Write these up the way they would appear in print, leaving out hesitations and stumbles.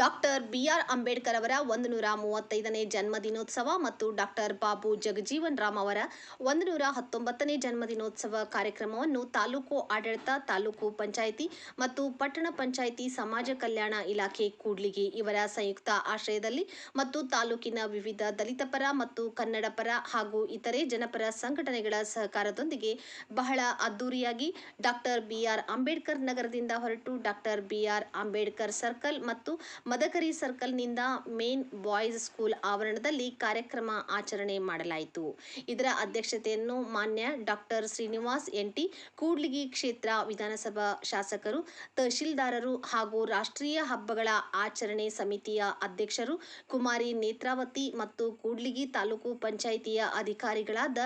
Doctor B R Ambedkar ಅವರ 135ನೇ ಜನ್ಮದಿನೋತ್ಸವ ಮತ್ತು doctor Babu Jagjivan Ram ಅವರ 119ನೇ ಜನ್ಮದಿನೋತ್ಸವ ಕಾರ್ಯಕ್ರಮವನ್ನು ತಾಲೂಕು ಆಡಳಿತ, ತಾಲೂಕು ಪಂಚಾಯಿತಿ ಮತ್ತು ಪಟ್ಟಣ ಪಂಚಾಯಿತಿ ಸಮಾಜ ಕಲ್ಯಾಣ ಇಲಾಖೆ ಕೂಡ್ಲಿಗಿ ಇವರ ಸಂಯುಕ್ತ ಆಶ್ರಯದಲ್ಲಿ ಮತ್ತು ತಾಲೂಕಿನ ವಿವಿಧ ದಲಿತ ಪರ ಮತ್ತು ಕನ್ನಡ ಪರ ಹಾಗೂ ಇತರೆ ಜನಪರ ಸಂಘಟನೆಗಳ ಸಹಕಾರದೊಂದಿಗೆ ಬಹಳ ಅದ್ದೂರಿಯಾಗಿ ಡಾಕ್ಟರ್ ಬಿಆರ್ ಅಂಬೇಡ್ಕರ್ ನಗರದಿಂದ ಹೊರಟು ಡಾಕ್ಟರ್ ಬಿಆರ್ ಅಂಬೇಡ್ಕರ್ ಸರ್ಕಲ್ ಮತ್ತು ಮದಕರಿ ಸರ್ಕಲ್ನಿಂದ ಮೇನ್ ಬಾಯ್ಸ್ ಸ್ಕೂಲ್ ಆವರಣದಲ್ಲಿ ಕಾರ್ಯಕ್ರಮ ಆಚರಣೆ ಮಾಡಲಾಯಿತು. ಇದರ ಅಧ್ಯಕ್ಷತೆಯನ್ನು ಮಾನ್ಯ ಡಾಕ್ಟರ್ ಶ್ರೀನಿವಾಸ್ ಎನ್.ಟಿ. ಕೂಡ್ಲಿಗಿ ಕ್ಷೇತ್ರ ವಿಧಾನಸಭಾ ಶಾಸಕರು, ತಹಶೀಲ್ದಾರರು ಹಾಗೂ ರಾಷ್ಟ್ರೀಯ ಹಬ್ಬಗಳ ಆಚರಣೆ ಸಮಿತಿಯ ಅಧ್ಯಕ್ಷರು ಕುಮಾರಿ ನೇತ್ರಾವತಿ ಮತ್ತು ಕೂಡ್ಲಿಗಿ ತಾಲೂಕು ಪಂಚಾಯಿತಿಯ ಅಧಿಕಾರಿಗಳಾದ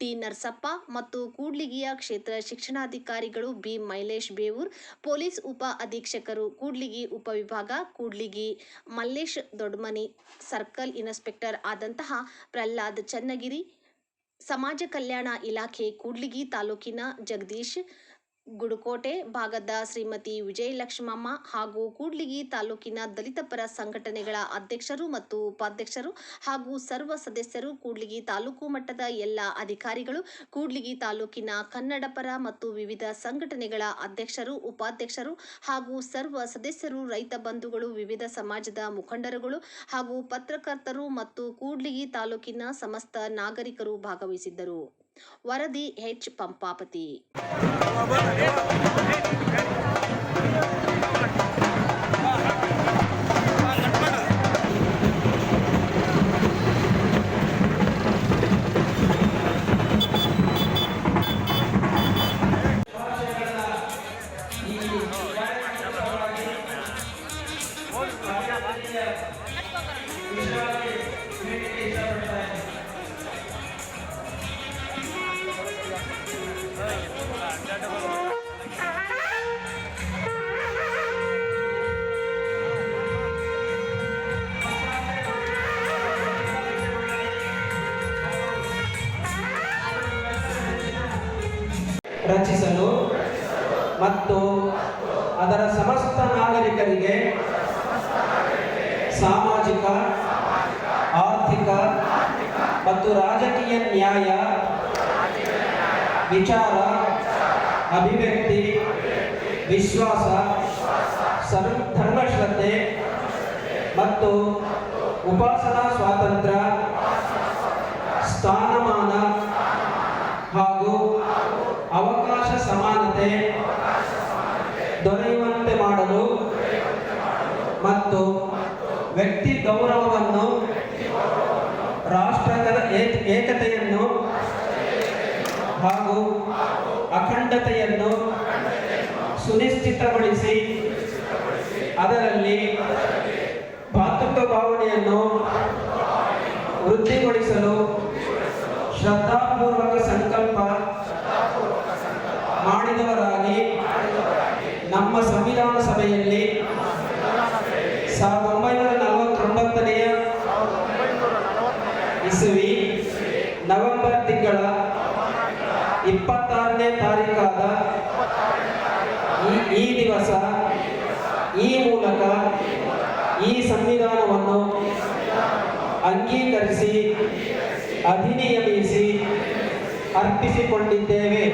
ಟಿ. ನರಸಪ್ಪ ಮತ್ತು ಕೂಡ್ಲಿಗಿಯ ಕ್ಷೇತ್ರ ಶಿಕ್ಷಣಾಧಿಕಾರಿಗಳು ಬಿ. ಮೈಲೇಶ್ ಬೇವೂರ್, ಪೊಲೀಸ್ ಉಪ ಅಧೀಕ್ಷಕರು ಕೂಡ್ಲಿಗಿ ಉಪವಿಭಾಗ ಕೂಡ್ಲಿಗಿ ಮಲ್ಲೇಶ್ ದೊಡ್ಮನಿ, ಸರ್ಕಲ್ ಇನ್ಸ್ಪೆಕ್ಟರ್ ಆದಂತಹ ಪ್ರಹ್ಲಾದ್ ಚನ್ನಗಿರಿ, ಸಮಾಜ ಕಲ್ಯಾಣ ಇಲಾಖೆ ಕೂಡ್ಲಿಗಿ ತಾಲೂಕಿನ ಜಗದೀಶ್ ಗುಡಕೋಟೆ ಭಾಗದ ಶ್ರೀಮತಿ ವಿಜಯಲಕ್ಷ್ಮಮ್ಮ ಹಾಗೂ ಕೂಡ್ಲಿಗಿ ತಾಲೂಕಿನ ದಲಿತ ಪರ ಸಂಘಟನೆಗಳ ಅಧ್ಯಕ್ಷರು ಮತ್ತು ಉಪಾಧ್ಯಕ್ಷರು ಹಾಗೂ ಸರ್ವ ಸದಸ್ಯರು, ಕೂಡ್ಲಿಗಿ ತಾಲೂಕು ಮಟ್ಟದ ಎಲ್ಲ ಅಧಿಕಾರಿಗಳು, ಕೂಡ್ಲಿಗಿ ತಾಲೂಕಿನ ಕನ್ನಡ ಪರ ಮತ್ತು ವಿವಿಧ ಸಂಘಟನೆಗಳ ಅಧ್ಯಕ್ಷರು, ಉಪಾಧ್ಯಕ್ಷರು ಹಾಗೂ ಸರ್ವ ಸದಸ್ಯರು, ರೈತ ಬಂಧುಗಳು, ವಿವಿಧ ಸಮಾಜದ ಮುಖಂಡರುಗಳು ಹಾಗೂ ಪತ್ರಕರ್ತರು ಮತ್ತು ಕೂಡ್ಲಿಗಿ ತಾಲೂಕಿನ ಸಮಸ್ತ ನಾಗರಿಕರು ಭಾಗವಹಿಸಿದ್ದರು. ವರದಿ ಎಚ್. ಪಂಪಾಪತಿ. ರಚಿಸಲು ಮತ್ತು ಅದರ ಸಮಸ್ತ ನಾಗರಿಕರಿಗೆ ಸಾಮಾಜಿಕ, ಆರ್ಥಿಕ ಮತ್ತು ರಾಜಕೀಯ ನ್ಯಾಯ, ವಿಚಾರ, ಅಭಿವ್ಯಕ್ತಿ, ವಿಶ್ವಾಸ, ಧರ್ಮಶ್ರದ್ಧೆ ಮತ್ತು ಉಪಾಸನಾ ಸ್ವಾತಂತ್ರ್ಯ, ಸ್ಥಾನಮಾನ ಹಾಗೂ ಅವಕಾಶ ಸಮಾನತೆ ದೊರೆಯುವಂತೆ ಮಾಡಲು ಮತ್ತು ವ್ಯಕ್ತಿ ಗೌರವವನ್ನು, ರಾಷ್ಟ್ರದ ಏಕತೆಯನ್ನು ಹಾಗೂ ಅಖಂಡತೆಯನ್ನು ಸುನಿಶ್ಚಿತಗೊಳಿಸಿ ಅದರಲ್ಲಿ ಭ್ರಾತೃತ್ವ ಭಾವನೆಯನ್ನು ವೃದ್ಧಿಗೊಳಿಸಲು ಶ್ರದ್ಧಾಪೂರ್ವಕ ಸಂಕಲ್ಪ ಮಾಡಿದವರಾಗಿ ನಮ್ಮ ಸಂವಿಧಾನ ಸಭೆಯಲ್ಲಿ 1949ನೇ ಇಸವಿ ನವೆಂಬರ್ ತಿಂಗಳ 26ನೇ ತಾರೀಖಾದ ಈ ದಿವಸ ಈ ಮೂಲಕ ಈ ಸಂವಿಧಾನವನ್ನು ಅಂಗೀಕರಿಸಿ ಅಧಿನಿಯಮಿಸಿ ಅರ್ಪಿಸಿಕೊಂಡಿದ್ದೇವೆ.